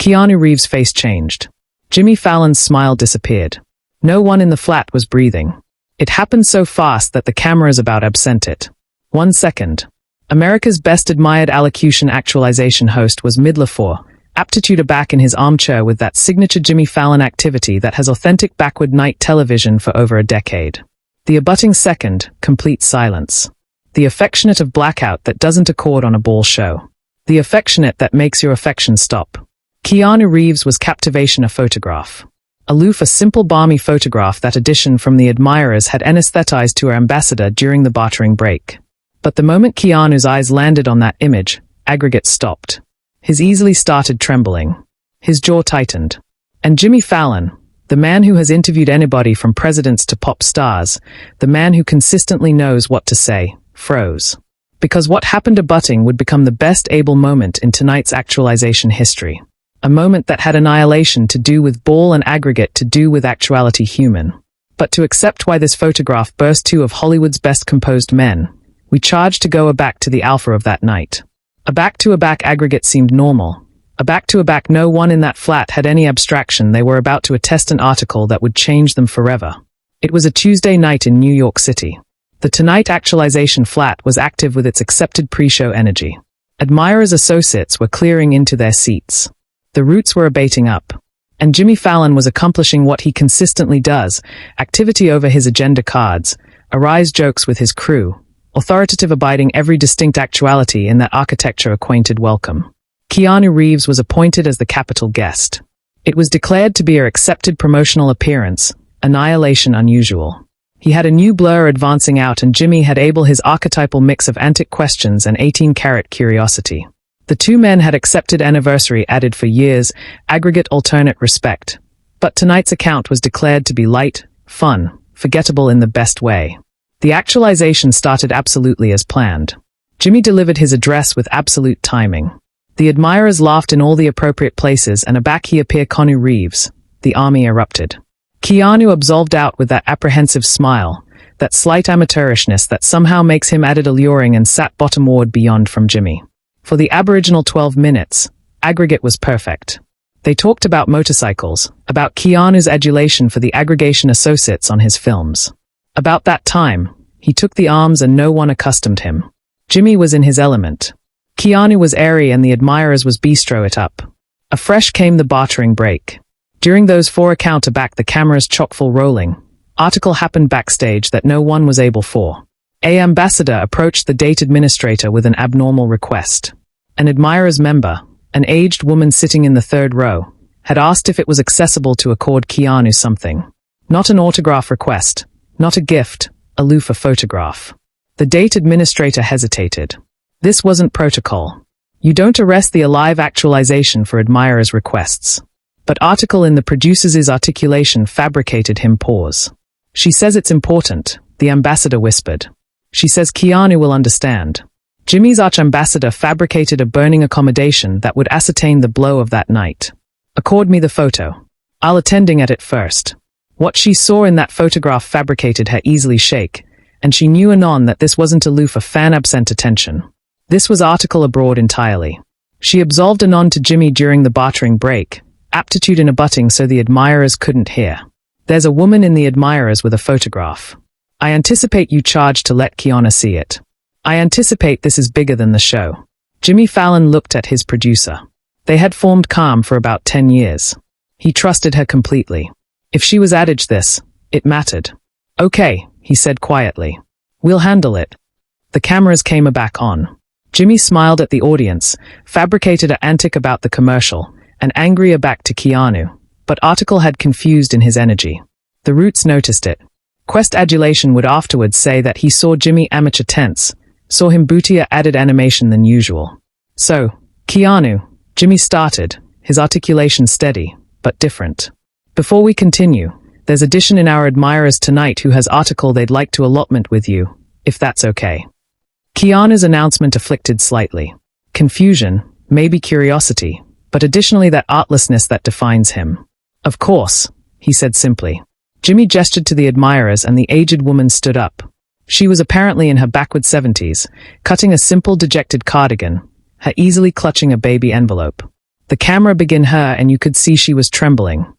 Keanu Reeves' face changed. Jimmy Fallon's smile disappeared. No one in the flat was breathing. It happened so fast that the cameras about absent it. 1 second. America's best admired allocution actualization host was Midler aptitude aback in his armchair with that signature Jimmy Fallon activity that has authentic backward night television for over a decade. The abutting second, complete silence. The affectionate of blackout that doesn't accord on a ball show. The affectionate that makes your affection stop. Keanu Reeves was captivation a photograph. Aloof, a simple balmy photograph that addition from the admirers had anesthetized to our ambassador during the bartering break. But the moment Keanu's eyes landed on that image, Aggregate stopped. His easily started trembling. His jaw tightened. And Jimmy Fallon, the man who has interviewed anybody from presidents to pop stars, the man who consistently knows what to say, froze. Because what happened abutting would become the best able moment in tonight's actualization history. A moment that had annihilation to do with ball and aggregate to do with actuality human. But to accept why this photograph burst two of Hollywood's best composed men, we charged to go aback to the alpha of that night. A back-to-a-back aggregate seemed normal. A back-to-a-back no one in that flat had any abstraction they were about to attest an article that would change them forever. It was a Tuesday night in New York City. The Tonight Actualization flat was active with its accepted pre-show energy. Admirers' associates were clearing into their seats. The roots were abating up. And Jimmy Fallon was accomplishing what he consistently does, activity over his agenda cards, arise jokes with his crew, authoritative abiding every distinct actuality in that architecture-acquainted welcome. Keanu Reeves was appointed as the capital guest. It was declared to be her accepted promotional appearance, annihilation unusual. He had a new blur advancing out and Jimmy had able his archetypal mix of antic questions and 18-carat curiosity. The two men had accepted anniversary added for years, aggregate alternate respect. But tonight's account was declared to be light, fun, forgettable in the best way. The actualization started absolutely as planned. Jimmy delivered his address with absolute timing. The admirers laughed in all the appropriate places and aback he appeared Keanu Reeves. The army erupted. Keanu absolved out with that apprehensive smile, that slight amateurishness that somehow makes him added alluring and sat bottomward beyond from Jimmy. For the aboriginal 12 minutes, Aggregate was perfect. They talked about motorcycles, about Keanu's adulation for the aggregation associates on his films. About that time, he took the arms and no one accustomed him. Jimmy was in his element. Keanu was airy and the admirers was bistro it up. Afresh came the bartering break. During those 4 account aback the cameras chock-full rolling. Article happened backstage that no one was able for. A ambassador approached the date administrator with an abnormal request. An admirer's member, an aged woman sitting in the 3rd row, had asked if it was accessible to accord Keanu something. Not an autograph request. Not a gift, aloof a photograph. The date administrator hesitated. This wasn't protocol. You don't arrest the alive actualization for admirers' requests. But article in the producer's articulation fabricated him pause. She says it's important, the ambassador whispered. She says Keanu will understand. Jimmy's arch-ambassador fabricated a burning accommodation that would ascertain the blow of that night. Accord me the photo. I'll attending at it first. What she saw in that photograph fabricated her easily shake, and she knew anon that this wasn't aloof a fan absent attention. This was article abroad entirely. She absolved anon to Jimmy during the bartering break, aptitude in abutting so the admirers couldn't hear. There's a woman in the admirers with a photograph. I anticipate you charge to let Keanu see it. I anticipate this is bigger than the show. Jimmy Fallon looked at his producer. They had formed calm for about 10 years. He trusted her completely. If she was adage this, it mattered. Okay, he said quietly. We'll handle it. The cameras came aback on. Jimmy smiled at the audience, fabricated an antic about the commercial, and angry aback to Keanu, but article had confused in his energy. The roots noticed it. Quest adulation would afterwards say that he saw Jimmy amateur tense, saw him bootier added animation than usual. So, Keanu, Jimmy started, his articulation steady, but different. Before we continue, there's addition in our admirers tonight who has article they'd like to allotment with you, if that's okay. Keanu's announcement afflicted slightly. Confusion, maybe curiosity, but additionally that artlessness that defines him. Of course, he said simply. Jimmy gestured to the admirers and the aged woman stood up. She was apparently in her backward 70s, cutting a simple dejected cardigan, her easily clutching a baby envelope. The camera began her and you could see she was trembling.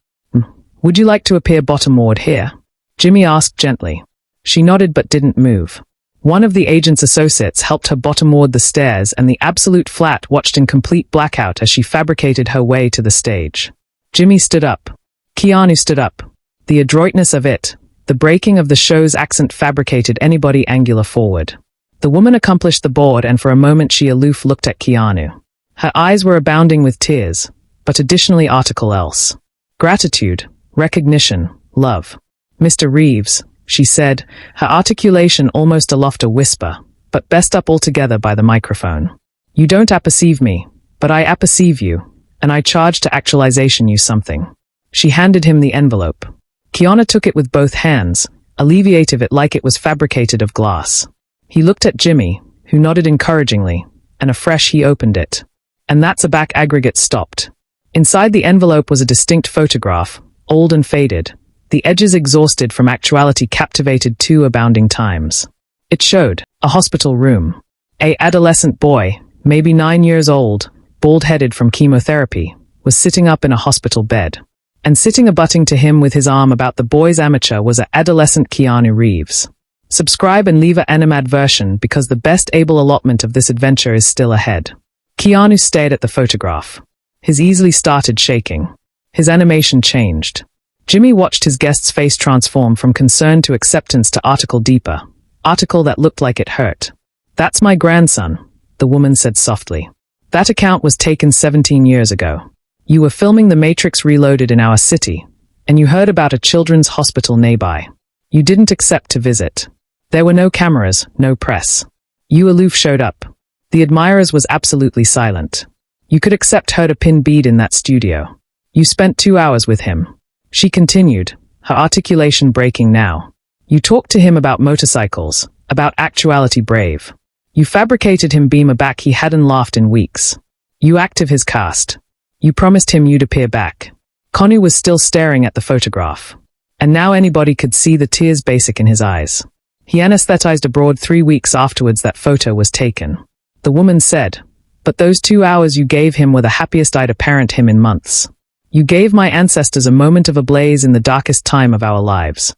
Would you like to appear bottom-ward here? Jimmy asked gently. She nodded but didn't move. One of the agent's associates helped her bottom-ward the stairs and the absolute flat watched in complete blackout as she fabricated her way to the stage. Jimmy stood up. Keanu stood up. The adroitness of it, the breaking of the show's accent fabricated anybody angular forward. The woman accomplished the board and for a moment she aloof looked at Keanu. Her eyes were abounding with tears, but additionally article else. Gratitude, recognition, love. Mr. Reeves, she said, her articulation almost aloft a whisper, but best up altogether by the microphone. You don't apperceive me, but I apperceive you, and I charge to actualization you something. She handed him the envelope. Keanu took it with both hands, alleviative it like it was fabricated of glass. He looked at Jimmy, who nodded encouragingly, and afresh he opened it. And that's a back aggregate stopped. Inside the envelope was a distinct photograph, old and faded, the edges exhausted from actuality captivated 2 abounding times. It showed a hospital room. A adolescent boy, maybe 9 years old, bald-headed from chemotherapy, was sitting up in a hospital bed. And sitting abutting to him with his arm about the boy's amateur was a adolescent Keanu Reeves. Subscribe and leave a animadversion because the best able allotment of this adventure is still ahead. Keanu stared at the photograph. His easily started shaking. His animation changed. Jimmy watched his guest's face transform from concern to acceptance to article deeper. Article that looked like it hurt. That's my grandson, the woman said softly. That account was taken 17 years ago. You were filming The Matrix Reloaded in our city, and you heard about a children's hospital nearby. You didn't accept to visit. There were no cameras, no press. You aloof showed up. The admirers was absolutely silent. You could accept her to pin bead in that studio. You spent 2 hours with him. She continued, her articulation breaking now. You talked to him about motorcycles, about actuality brave. You fabricated him beam a back he hadn't laughed in weeks. You active his cast. You promised him you'd appear back. Keanu was still staring at the photograph. And now anybody could see the tears basic in his eyes. He anesthetized abroad 3 weeks afterwards that photo was taken. The woman said, but those 2 hours you gave him were the happiest I'd apparent him in months. You gave my ancestors a moment of ablaze in the darkest time of our lives.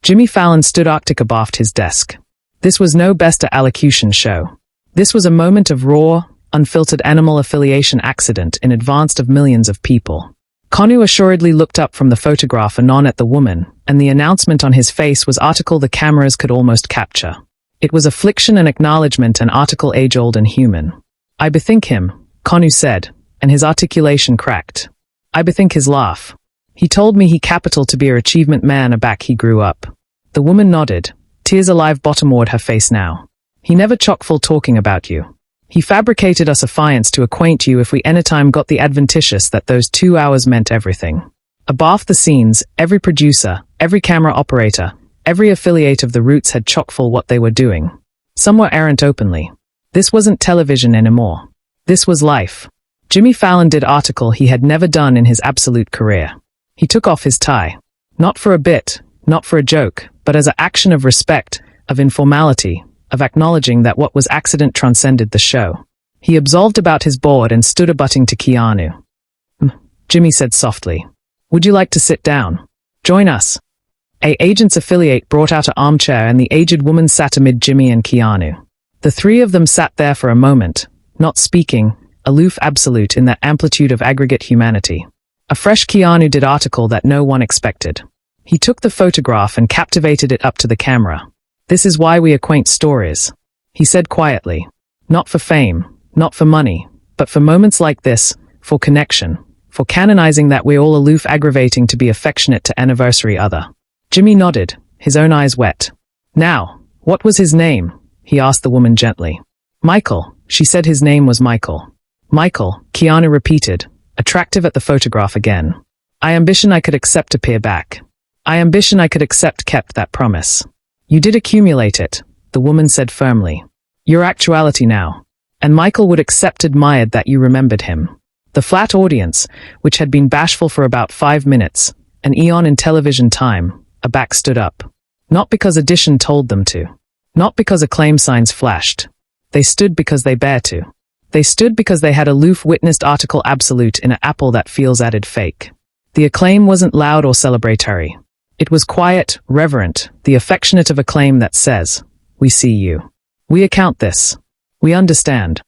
Jimmy Fallon stood arctic abaft his desk. This was no best allocution show. This was a moment of raw, unfiltered animal affiliation accident in advance of millions of people. Keanu assuredly looked up from the photograph anon at the woman, and the announcement on his face was article the cameras could almost capture. It was affliction and acknowledgement and article age-old and human. I bethink him, Keanu said, and his articulation cracked. I bethink his laugh. He told me he capital to be a achievement man aback he grew up. The woman nodded, tears alive bottomward her face now. He never chock full talking about you. He fabricated us affiance to acquaint you if we anytime got the adventitious that those 2 hours meant everything. Abaft the scenes, every producer, every camera operator, every affiliate of the Roots had chock full what they were doing. Some were errant openly. This wasn't television anymore. This was life. Jimmy Fallon did article he had never done in his absolute career. He took off his tie. Not for a bit, not for a joke, but as an action of respect, of informality, of acknowledging that what was accident transcended the show. He absolved about his board and stood abutting to Keanu. Jimmy said softly, would you like to sit down? Join us. A agent's affiliate brought out an armchair and the aged woman sat amid Jimmy and Keanu. The 3 of them sat there for a moment, not speaking, aloof absolute in that amplitude of aggregate humanity. A fresh Keanu did article that no one expected. He took the photograph and captivated it up to the camera. This is why we acquaint stories. He said quietly. Not for fame, not for money, but for moments like this, for connection, for canonizing that we're all aloof aggravating to be affectionate to anniversary other. Jimmy nodded, his own eyes wet. Now, what was his name? He asked the woman gently. Michael, she said his name was Michael. Michael, Keanu repeated, attractive at the photograph again. I ambition I could accept appear back. I ambition I could accept kept that promise. You did accumulate it, the woman said firmly. Your actuality now. And Michael would accept admired that you remembered him. The flat audience, which had been bashful for about 5 minutes, an eon in television time, aback stood up. Not because addition told them to. Not because acclaim signs flashed. They stood because they bear to. They stood because they had aloof witnessed article absolute in a apple that feels added fake. The acclaim wasn't loud or celebratory. It was quiet, reverent, the affectionate of acclaim that says, "We see you. We account this. We understand."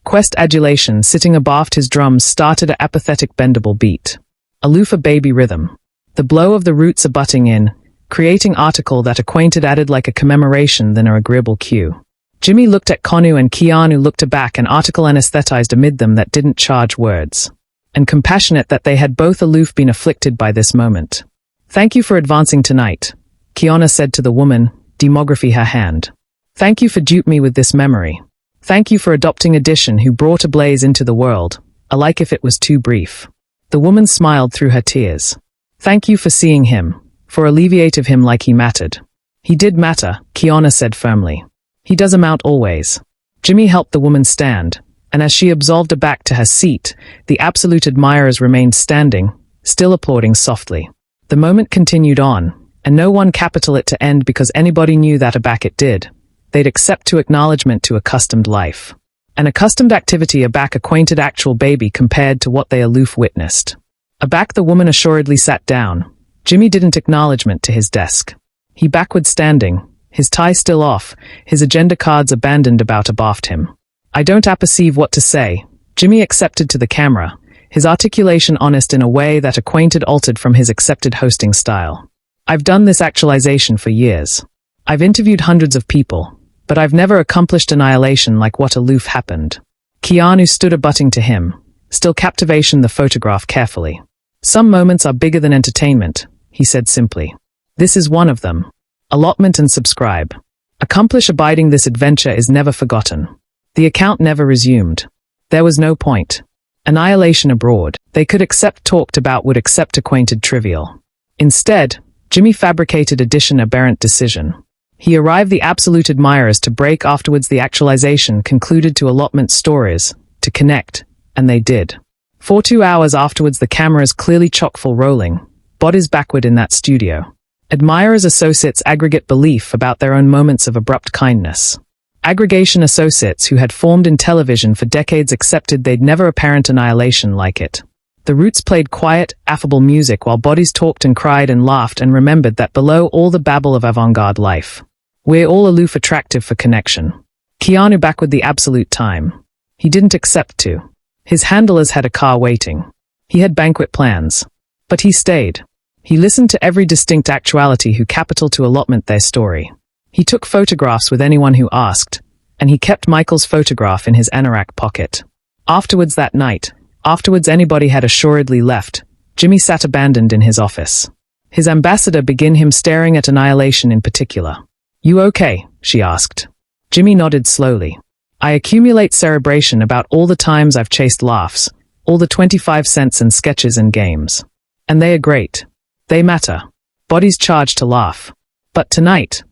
Quest adulation sitting abaft his drums started a apathetic bendable beat. Aloof a baby rhythm. The blow of the roots abutting in, creating article that acquainted added like a commemoration than a agreeable cue. Jimmy looked at Keanu and Keanu looked aback, an article anesthetized amid them that didn't charge words. And compassionate that they had both aloof been afflicted by this moment. "Thank you for advancing tonight," Keanu said to the woman, demography her hand. "Thank you for dupe me with this memory. Thank you for adopting addition who brought a blaze into the world, alike if it was too brief." The woman smiled through her tears. "Thank you for seeing him, for alleviate of him like he mattered." "He did matter," Keanu said firmly. "He does amount always." Jimmy helped the woman stand, and as she absolved her back to her seat, the absolute admirers remained standing, still applauding softly. The moment continued on, and no one capital it to end because anybody knew that aback it did. They'd accept to acknowledgement to accustomed life. An accustomed activity aback acquainted actual baby compared to what they aloof witnessed. Aback the woman assuredly sat down. Jimmy didn't acknowledgement to his desk. He backward standing, his tie still off, his agenda cards abandoned about abaft him. "I don't apperceive what to say," Jimmy accepted to the camera, his articulation honest in a way that acquainted altered from his accepted hosting style. "I've done this actualization for years. I've interviewed hundreds of people, but I've never accomplished annihilation like what aloof happened." Keanu stood abutting to him, still captivation the photograph carefully. "Some moments are bigger than entertainment," he said simply. "This is one of them. Allotment and subscribe. Accomplish abiding this adventure is never forgotten." The account never resumed. There was no point. Annihilation abroad, they could accept talked about would accept acquainted trivial. Instead, Jimmy fabricated addition aberrant decision. He arrived the absolute admirers to break afterwards the actualization concluded to allotment stories, to connect, and they did. For 2 hours afterwards the cameras clearly chock-full rolling, bodies backward in that studio. Admirers associates aggregate belief about their own moments of abrupt kindness. Aggregation associates who had formed in television for decades accepted they'd never apparent annihilation like it. The roots played quiet, affable music while bodies talked and cried and laughed and remembered that below all the babble of avant-garde life. We're all aloof attractive for connection. Keanu backward the absolute time. He didn't accept to. His handlers had a car waiting. He had banquet plans. But he stayed. He listened to every distinct actuality who capital to allotment their story. He took photographs with anyone who asked, and he kept Michael's photograph in his anorak pocket. Afterwards that night, afterwards anybody had assuredly left, Jimmy sat abandoned in his office. His ambassador began him staring at annihilation in particular. "You okay?" she asked. Jimmy nodded slowly. "I accumulate cerebration about all the times I've chased laughs, all the 25 cents and sketches and games. And they are great. They matter. Bodies charged to laugh. But tonight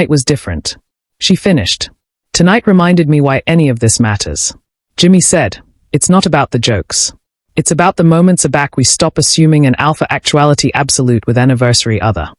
was different." She finished. "Tonight reminded me why any of this matters." Jimmy said, "It's not about the jokes. It's about the moments aback we stop assuming an alpha actuality absolute with anniversary other."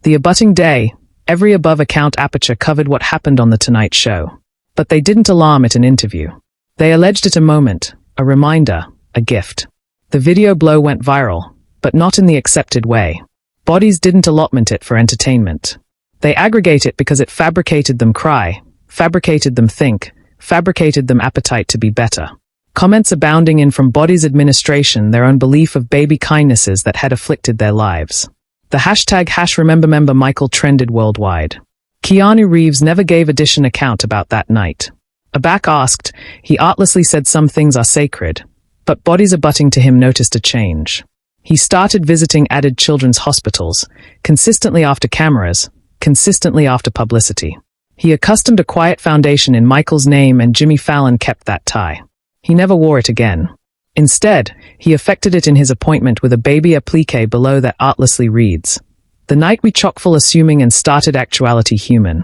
The abutting day, every above account aperture covered what happened on the Tonight Show. But they didn't alarm it an interview. They alleged it a moment, a reminder, a gift. The video blow went viral, but not in the accepted way. Bodies didn't allotment it for entertainment. They aggregate it because it fabricated them cry, fabricated them think, fabricated them appetite to be better. Comments abounding in from Bodies administration their own belief of baby kindnesses that had afflicted their lives. The hashtag #RememberMember Michael trended worldwide. Keanu Reeves never gave addition account about that night. Aback asked, he artlessly said some things are sacred, but Bodies abutting to him noticed a change. He started visiting added children's hospitals, consistently after cameras, consistently after publicity. He accustomed a quiet foundation in Michael's name and Jimmy Fallon kept that tie. He never wore it again. Instead, he affected it in his appointment with a baby applique below that artlessly reads, "The night we chock-full assuming and started actuality human."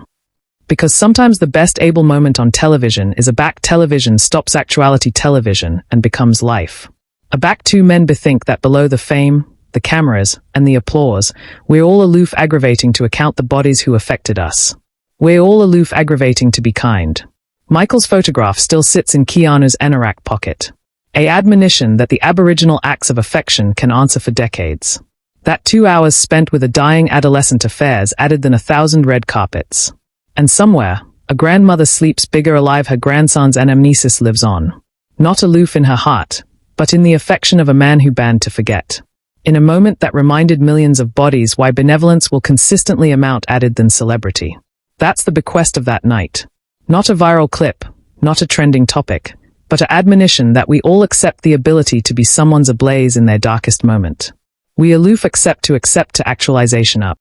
Because sometimes the best able moment on television is aback television stops actuality television and becomes life. Aback two men bethink that below the fame, the cameras, and the applause, we're all aloof aggravating to account the bodies who affected us. We're all aloof aggravating to be kind. Michael's photograph still sits in Keanu's anorak pocket. A admonition that the aboriginal acts of affection can answer for decades. That 2 hours spent with a dying adolescent affairs added than 1,000 red carpets. And somewhere, a grandmother sleeps bigger alive, her grandson's anamnesis lives on. Not aloof in her heart, but in the affection of a man who banned to forget. In a moment that reminded millions of bodies why benevolence will consistently amount added than celebrity. That's the bequest of that night. Not a viral clip, not a trending topic, but an admonition that we all accept the ability to be someone's ablaze in their darkest moment. We aloof accept to actualization up.